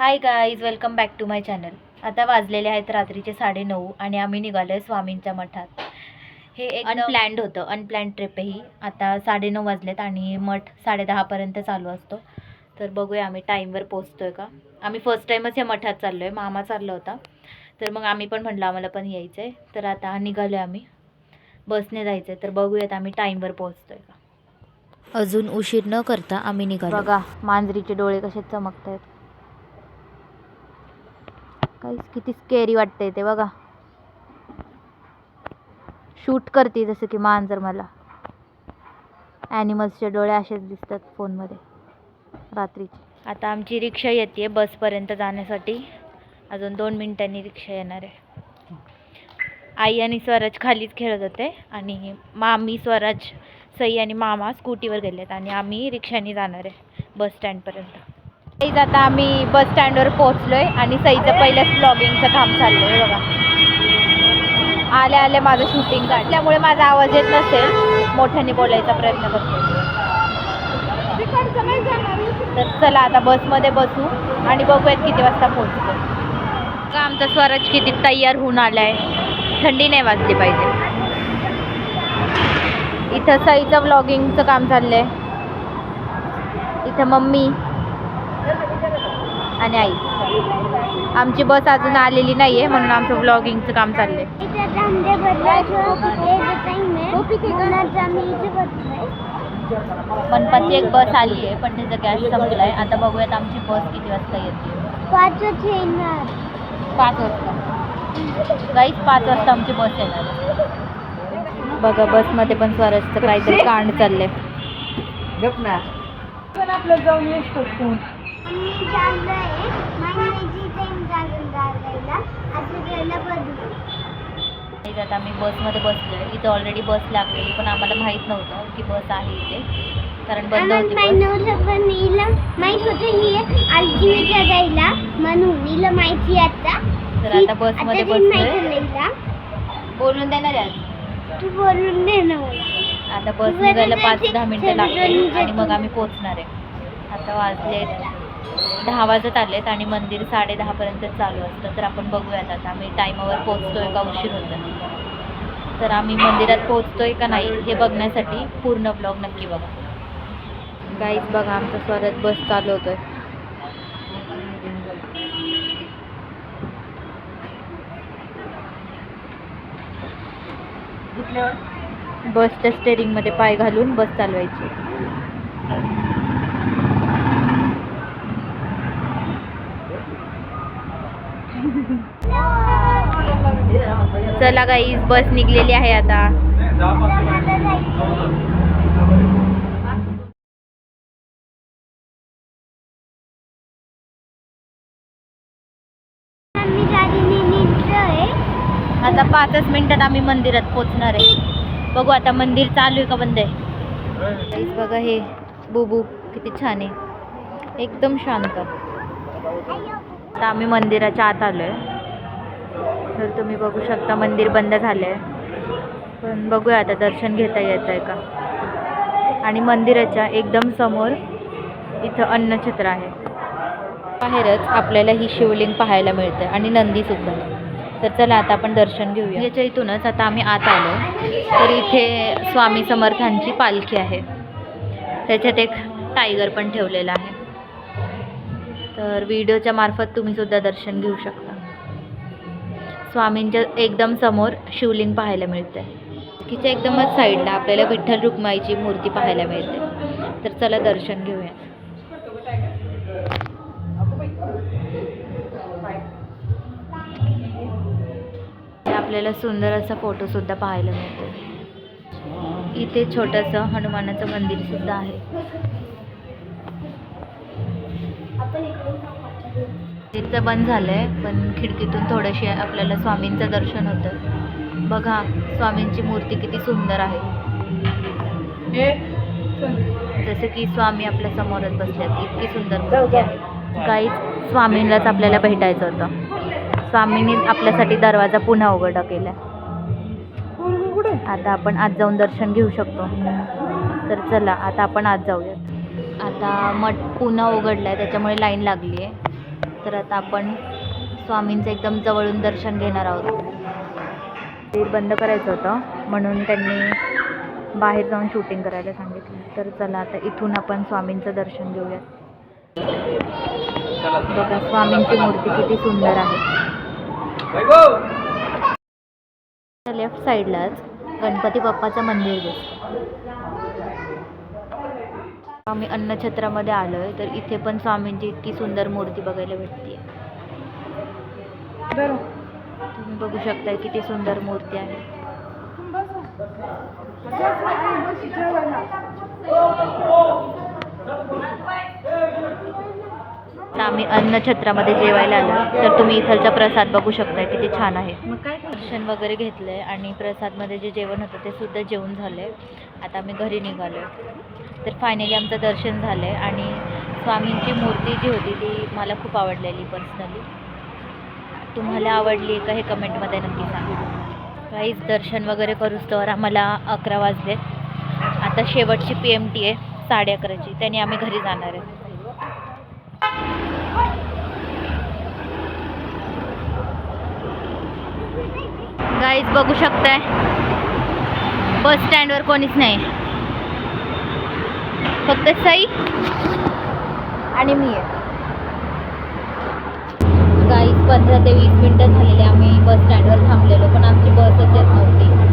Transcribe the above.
High guys, welcome back to my channel. आता वाजलेले आहेत रात्रीचे 9:30 आणि आम्ही निघालो आहे स्वामींच्या मठात. हे एक अनप्लॅन्ड होतं, अनप्लॅन्ड ट्रिप ही. आता 9:30 वाजलेत आणि मठ 10:30पर्यंत चालू असतो. तर बघूया आम्ही टाईमवर पोचतो आहे का. आम्ही फर्स्ट टाईमच या मठात चाललो आहे, मामा चालला होता. तर मग आम्ही पण म्हटलं आम्हाला पण यायचं आहे. तर आता निघालो आहे आम्ही, बसने जायचं आहे. तर बघूयात आम्ही टाईमवर पोचतो आहे का. अजून उशीर न करता आम्ही निघालो. बघा मांजरीचे डोळे कसे चमकत आहेत. काहीच किती स्केरी वाटते ते बघा. शूट करते जसं की मांजर मला. ॲनिमल्सचे डोळे असेच दिसतात फोनमध्ये रात्रीचे. आता आमची रिक्षा येते बसपर्यंत जाण्यासाठी. अजून 2 मिनिटांनी रिक्षा येणार आहे. आई आणि स्वराज खालीच खेळत होते आणि मामी, स्वराज, सई आणि मामा स्कूटीवर गेलेत आणि आम्ही रिक्षाने जाणार आहे बस स्टँडपर्यंत. आता आम्ही बस स्टँडवर पोहोचलोय आणि सईचं पहिलंच ब्लॉगिंगचं काम चाललंय बघा. आल्या आल्या माझं शूटिंग काढल्यामुळे माझा आवाज येत नसेल, मोठ्याने बोलायचा प्रयत्न करते. तर चला आता बसमध्ये बसू आणि बघूयात किती वाजता पोहोचतो. का आमचा स्वराज किती तयार होऊन आलाय. थंडी नाही वाजली पाहिजे. इथं सईचं ब्लॉगिंगचं काम चाललंय. इथं मम्मी आणि आई. आमची बस अजून आलेली नाहीये म्हणून आमचं ब्लॉगिंगचं काम चाललंय. मनपाची एक बस आली आहे पण त्याचा गॅस संपलाय. आता बघूयात आमची बस किती वाजता येते. 5 वाजता गाईच 5 वाजता आमची बस येणार. बघा बसमध्ये पण स्वराजचं काहीतरी कांड चाललंय. गप ना पण आपलं जाऊन येतो. आता आम्ही बसमध्ये बसलोय. इथं ऑलरेडी बस लागलेली पण आम्हाला माहित नव्हतं की बस आहे इथे, कारण बंद होती बस. तर आता बसमध्ये बसलोय. बोलून देणार आहे तू, बोलून दे ना. आता बस निघायला 5-10 मिनिटं लागतील आणि मग आम्ही पोहोचणार आहे. आता वाजले 10 वाजत आलेत आणि मंदिर 10:30पर्यंत चालू असतं. तर आपण बघूयात आता आम्ही टाईमावर पोहोचतोय का उशीर होतं. तर आम्ही मंदिरात पोहोचतोय का नाही हे बघण्यासाठी पूर्ण ब्लॉग नक्की बघा. गाईज बघा आमचा स्वराज बस चालवतोय. बसच्या स्टेरिंगमध्ये पाय घालून बस चालवायची. चला गाईज बस निघलेली आहे आता. आता 5 मिनिटात आम्ही मंदिरात पोहोचणार आहे. बघू आता मंदिर चालू आहे का बंद आहे. गाईज बघा हे बुबू किती छान आहे, एकदम शांत. आता आम्ही मंदिराच्या आत आलोय. तर तुम्ही बघू शकता मंदिर बंद झालंय पण बघूया आता दर्शन घेता येत आहे का. आणि मंदिराच्या एकदम समोर इथं अन्नछत्र आहे. बाहेरच आपल्याला ही शिवलिंग पाहायला मिळते आणि नंदी सुद्धा. तर चला आता आपण दर्शन घेऊया. याच्या इथूनच आता आम्ही आत आलो. तर इथे स्वामी समर्थांची पालखी आहे. त्याच्यात एक टायगर पण ठेवलेला आहे. तर व्हिडिओच्या मार्फत तुम्ही सुद्धा दर्शन घेऊ शकता. स्वामींच्या एकदम समोर शिवलिंग पाहायला मिळते. तिच्या एकदमच साईडला आपल्याला विठ्ठल रुक्माईची मूर्ती पाहायला मिळते. तर चला दर्शन घेऊया. आपल्याला सुंदर असा फोटो सुद्धा पाहायला मिळतो. इथे छोटंसं हनुमानाचं मंदिर सुद्धा आहे. तिथं बंद झालंय पण खिडकीतून थोडीशी आपल्याला स्वामींचं दर्शन होतं. बघा स्वामींची मूर्ती किती सुंदर आहे. जसं की स्वामी आपल्या समोरच बसल्यात. इतकी सुंदर मूर्ती आहे. काहीच स्वामींनाच आपल्याला भेटायचं होतं. स्वामींनी आपल्यासाठी दरवाजा पुन्हा उघडा केला. आता आपण आज जाऊन दर्शन घेऊ शकतो. तर चला आता आपण आज जाऊयात. आता मठ पुन्हा उघडलाय त्याच्यामुळे लाईन लागली आहे. तर आता आपण स्वामींचं एकदम जवळून दर्शन घेणार आहोत. मंदिर बंद करायचं होतं म्हणून त्यांनी बाहेर जाऊन शूटिंग करायला सांगितलं. तर चला आता इथून आपण स्वामींचं दर्शन घेऊया. बघा स्वामींची मूर्ती किती सुंदर आहे. लेफ्ट साईडलाच गणपती बाप्पाचं मंदिर दिसतं. आम्ही अन्नछत्रामध्ये आलोय तर इथे पण स्वामींची इतकी सुंदर मूर्ती बघायला भेटते. तुम्ही बघू शकता किती सुंदर मूर्ती आहे. आम्ही अन्नछत्रामध्ये जेवायला आलो तर तुम्ही इथलचा प्रसाद बघू शकता किती छान आहे. दर्शन वगैरे घेतलंय आणि प्रसादमध्ये जे जेवण होतं ते सुद्धा जेवण झालंय. आता आम्ही घरी निघालोय. तर फायनली आमचं दर्शन झालंय आणि स्वामींची मूर्ती जी होती ती मला खूप आवडलेली पर्सनली. तुम्हाला आवडली का हे कमेंटमध्ये नक्की सांगा. काहीच दर्शन वगैरे करूच तर आम्हाला 11 वाजले. आता शेवटची PMT आहे 11:30ची. त्याने आम्ही घरी जाणार आहे. गाईज बघू शकताय बस स्टँडवर कोणीच नाही, फक्त सई आणि मी आहे. गाईज 15 ते 20 मिनटं झालेली आम्ही बस स्टँडवर थांबलेलो पण आमची बसच येत नव्हती.